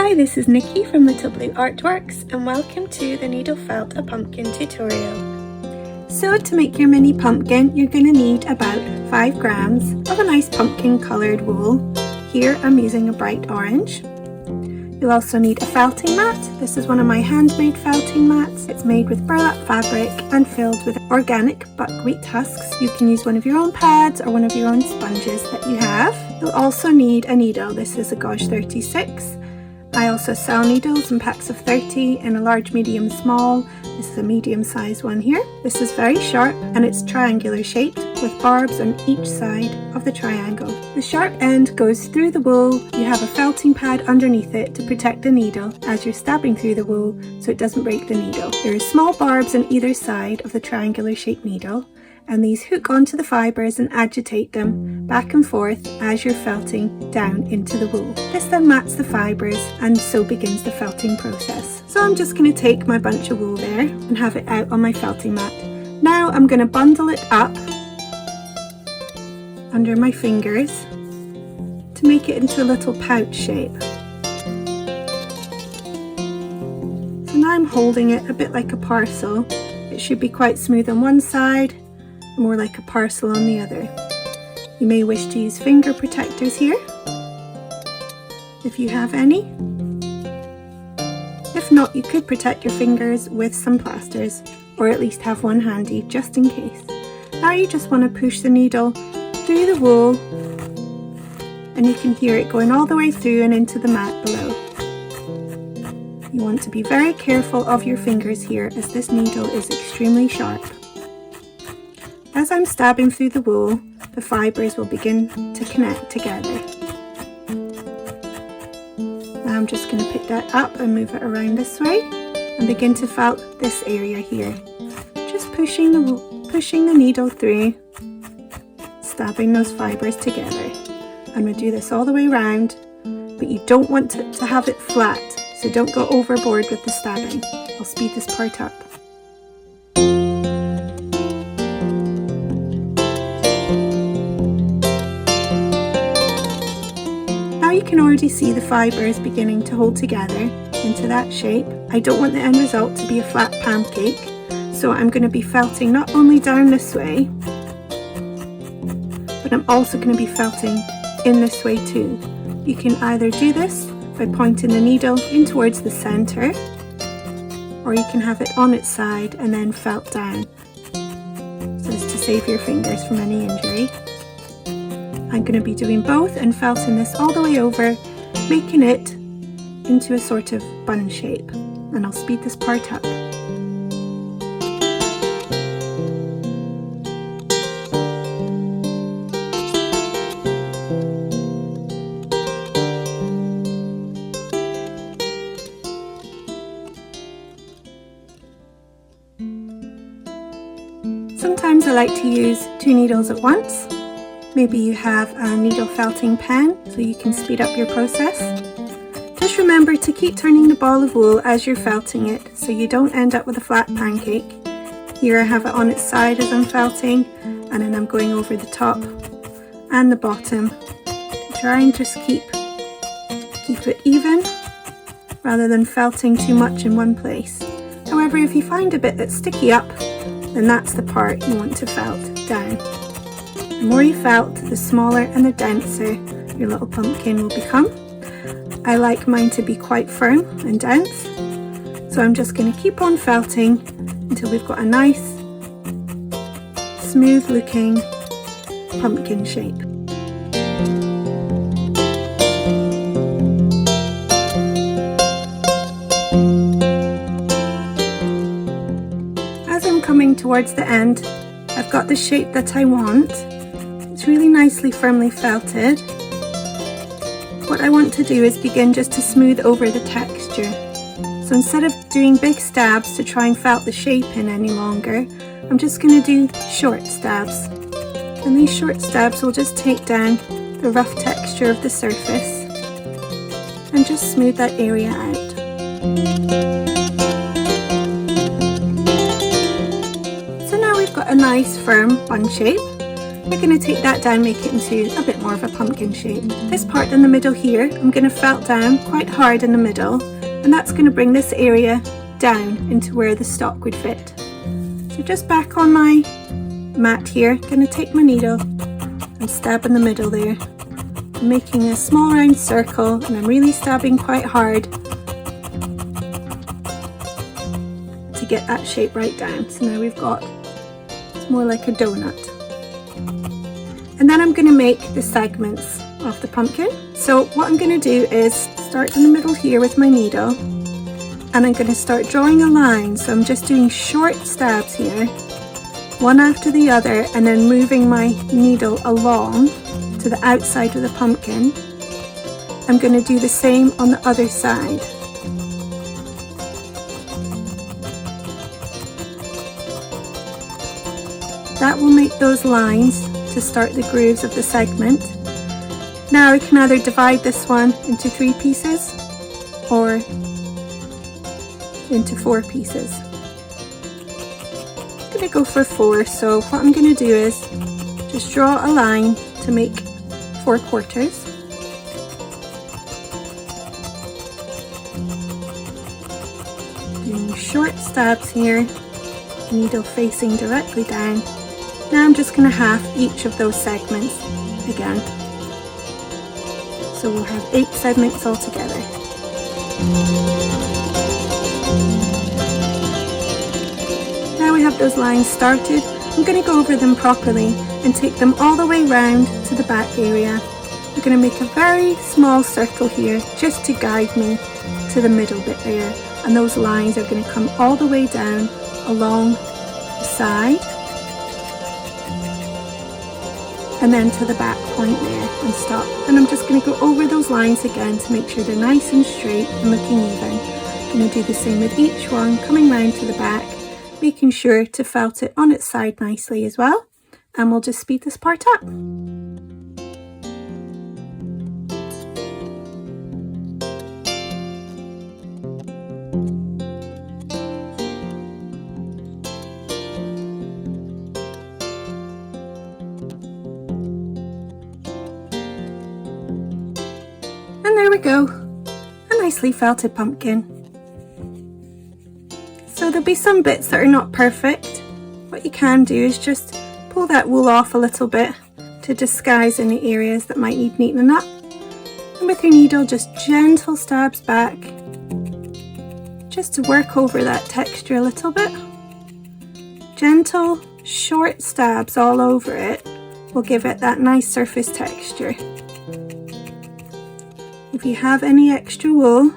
Hi, this is Nikki from Little Blue Artworks and welcome to the Needle Felt a Pumpkin tutorial. So to make your mini pumpkin, you're going to need about 5 grams of a nice pumpkin coloured wool. Here I'm using a bright orange. You'll also need a felting mat. This is one of my handmade felting mats. It's made with burlap fabric and filled with organic buckwheat husks. You can use one of your own pads or one of your own sponges that you have. You'll also need a needle. This is a gauge 36. I also sell needles in packs of 30 in a large, medium, small. This is a medium sized one here. This is very sharp and it's triangular shaped with barbs on each side of the triangle. The sharp end goes through the wool. You have a felting pad underneath it to protect the needle as you're stabbing through the wool so it doesn't break the needle. There are small barbs on either side of the triangular shaped needle, and these hook onto the fibres and agitate them back and forth as you're felting down into the wool. This then mats the fibres and so begins the felting process. So I'm just going to take my bunch of wool there and have it out on my felting mat. Now I'm going to bundle it up under my fingers to make it into a little pouch shape. So now I'm holding it a bit like a parcel. It should be quite smooth on one side, more like a parcel on the other. You may wish to use finger protectors here, if you have any. If not, you could protect your fingers with some plasters, or at least have one handy just in case. Now you just want to push the needle through the wool, and you can hear it going all the way through and into the mat below. You want to be very careful of your fingers here, as this needle is extremely sharp. As I'm stabbing through the wool, the fibres will begin to connect together. Now I'm just going to pick that up and move it around this way and begin to felt this area here. Just pushing the needle through, stabbing those fibres together. And we'll do this all the way around, but you don't want to have it flat, so don't go overboard with the stabbing. I'll speed this part up. You can already see the fibres beginning to hold together into that shape. I don't want the end result to be a flat pancake, so I'm going to be felting not only down this way, but I'm also going to be felting in this way too. You can either do this by pointing the needle in towards the centre, or you can have it on its side and then felt down, so as to save your fingers from any injury. I'm going to be doing both and felting this all the way over, making it into a sort of bun shape, and I'll speed this part up. Sometimes I like to use 2 needles at once. Maybe you have a needle felting pen so you can speed up your process. Just remember to keep turning the ball of wool as you're felting it so you don't end up with a flat pancake. Here I have it on its side as I'm felting, and then I'm going over the top and the bottom to try and just keep it even rather than felting too much in one place. However, if you find a bit that's sticky up, then that's the part you want to felt down. The more you felt, the smaller and the denser your little pumpkin will become. I like mine to be quite firm and dense, so I'm just going to keep on felting until we've got a nice, smooth looking pumpkin shape. As I'm coming towards the end, I've got the shape that I want. It's really nicely firmly felted. What I want to do is begin just to smooth over the texture. So instead of doing big stabs to try and felt the shape in any longer, I'm just going to do short stabs. And these short stabs will just take down the rough texture of the surface and just smooth that area out. So now we've got a nice firm bun shape. We're going to take that down, make it into a bit more of a pumpkin shape. This part in the middle here, I'm going to felt down quite hard in the middle, and that's going to bring this area down into where the stock would fit. So just back on my mat here, going to take my needle and stab in the middle there. I'm making a small round circle, and I'm really stabbing quite hard to get that shape right down. So now we've got, it's more like a donut. And then I'm going to make the segments of the pumpkin. So what I'm going to do is start in the middle here with my needle, and I'm going to start drawing a line. So I'm just doing short stabs here, one after the other, and then moving my needle along to the outside of the pumpkin. I'm going to do the same on the other side. That will make those lines to start the grooves of the segment. Now we can either divide this one into 3 pieces or into 4 pieces. I'm going to go for 4, so what I'm going to do is just draw a line to make 4 quarters. Doing short stabs here, needle facing directly down. Now I'm just going to half each of those segments again. So we'll have 8 segments altogether. Now we have those lines started, I'm going to go over them properly and take them all the way round to the back area. I'm going to make a very small circle here just to guide me to the middle bit there. And those lines are going to come all the way down along the side, and then to the back point there and stop. And I'm just going to go over those lines again to make sure they're nice and straight and looking even. I'm going to do the same with each one, coming round to the back, making sure to felt it on its side nicely as well. And we'll just speed this part up. And there we go, a nicely felted pumpkin. So there'll be some bits that are not perfect. What you can do is just pull that wool off a little bit to disguise any areas that might need neatening up. And with your needle, just gentle stabs back, just to work over that texture a little bit. Gentle, short stabs all over it will give it that nice surface texture. If you have any extra wool,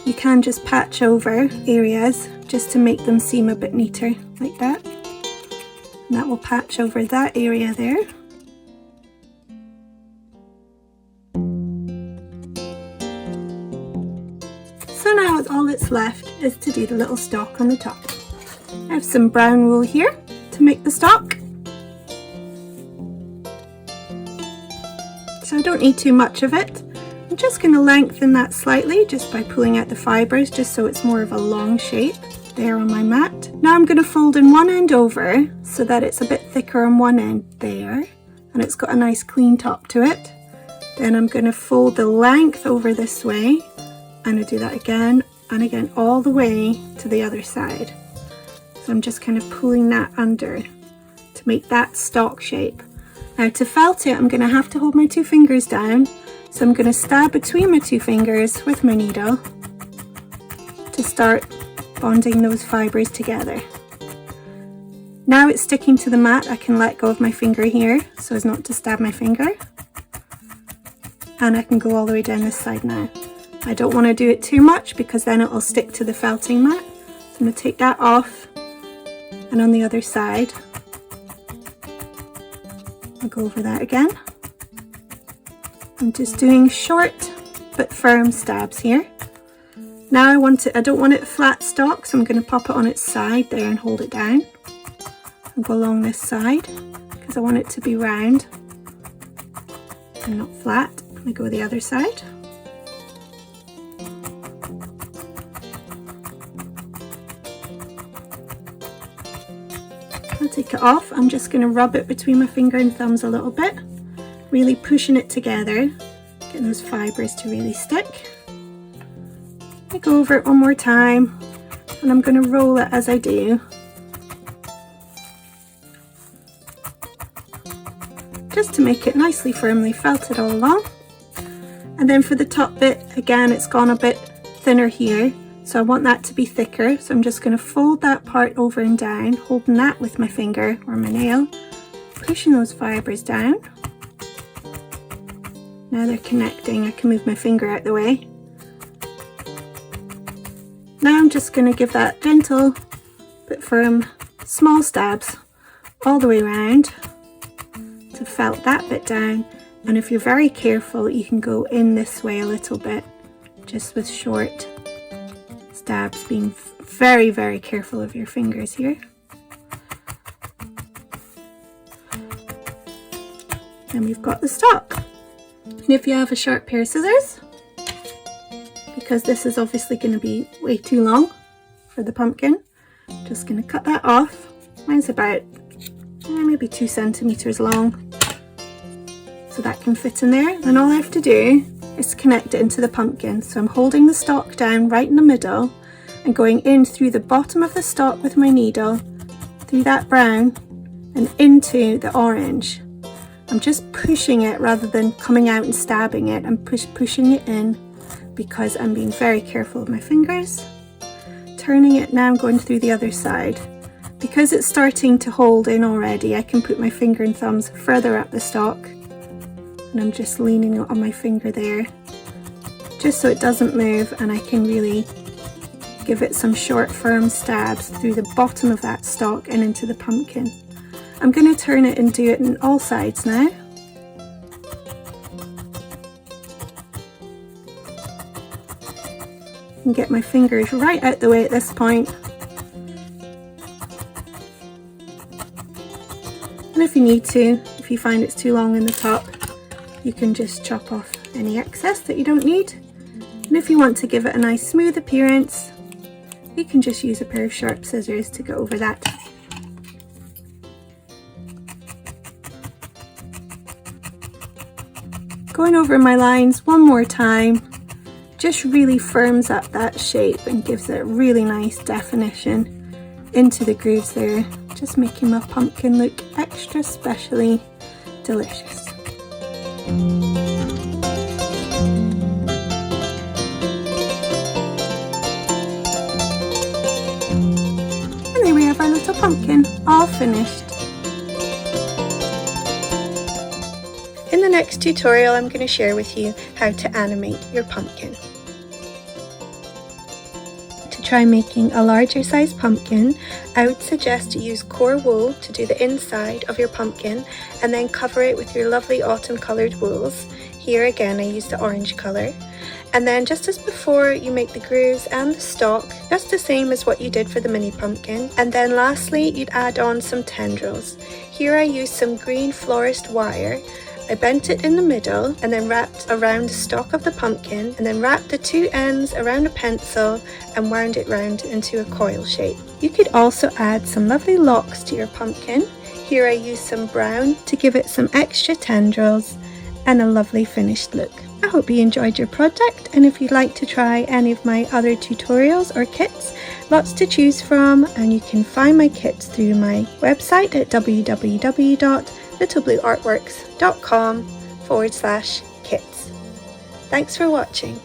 you can just patch over areas just to make them seem a bit neater, like that. And that will patch over that area there. So now all that's left is to do the little stalk on the top. I have some brown wool here to make the stalk. So I don't need too much of it. I'm just going to lengthen that slightly just by pulling out the fibres, just so it's more of a long shape there on my mat. Now I'm going to fold in one end over so that it's a bit thicker on one end there, and it's got a nice clean top to it. Then I'm going to fold the length over this way, and I do that again and again all the way to the other side. So I'm just kind of pulling that under to make that stalk shape. Now to felt it, I'm going to have to hold my 2 fingers down. So I'm going to stab between my 2 fingers with my needle to start bonding those fibres together. Now it's sticking to the mat, I can let go of my finger here so as not to stab my finger. And I can go all the way down this side now. I don't want to do it too much because then it will stick to the felting mat. So I'm going to take that off, and on the other side I'll go over that again. I'm just doing short but firm stabs here. Now I don't want it flat stock, so I'm going to pop it on its side there and hold it down. And go along this side because I want it to be round and not flat. I'm going to go the other side. take it off, I'm just going to rub it between my finger and thumbs a little bit, really pushing it together, getting those fibres to really stick. I go over it one more time, and I'm going to roll it as I do, just to make it nicely firmly felted all along. And then for the top bit, again, it's gone a bit thinner here, so I want that to be thicker, so I'm just going to fold that part over and down, holding that with my finger or my nail, pushing those fibres down. Now they're connecting, I can move my finger out the way. Now I'm just going to give that gentle but firm small stabs all the way around to felt that bit down. And if you're very careful, you can go in this way a little bit, just with short stabs, being very, very careful of your fingers here. And we've got the stalk. And if you have a sharp pair of scissors, because this is obviously going to be way too long for the pumpkin, just going to cut that off. Mine's about maybe 2 centimeters long, so that can fit in there. And all I have to do is connect it into the pumpkin. So I'm holding the stalk down right in the middle and going in through the bottom of the stalk with my needle, through that brown and into the orange. I'm just pushing it rather than coming out and stabbing it. I'm pushing it in because I'm being very careful with my fingers. Turning it now, I'm going through the other side. Because it's starting to hold in already, I can put my finger and thumbs further up the stalk. And I'm just leaning on my finger there, just so it doesn't move, and I can really give it some short firm stabs through the bottom of that stalk and into the pumpkin. I'm going to turn it and do it on all sides now. And get my fingers right out the way at this point. And if you need to, if you find it's too long in the top, you can just chop off any excess that you don't need. And if you want to give it a nice smooth appearance, you can just use a pair of sharp scissors to go over that. Going over my lines one more time just really firms up that shape and gives it really nice definition into the grooves there, just making my pumpkin look extra specially delicious. And there we have our little pumpkin, all finished. In the next tutorial, I'm going to share with you how to animate your pumpkin. To try making a larger size pumpkin, I would suggest you use core wool to do the inside of your pumpkin and then cover it with your lovely autumn coloured wools. Here again I used the orange colour. And then just as before, you make the grooves and the stalk just the same as what you did for the mini pumpkin. And then lastly, you'd add on some tendrils. Here I used some green florist wire. I bent it in the middle and then wrapped around the stalk of the pumpkin, and then wrapped the two ends around a pencil and wound it round into a coil shape. You could also add some lovely locks to your pumpkin. Here I used some brown to give it some extra tendrils and a lovely finished look. I hope you enjoyed your project, and if you'd like to try any of my other tutorials or kits, lots to choose from, and you can find my kits through my website at www.littleblueartworks.com/kits. Thanks for watching.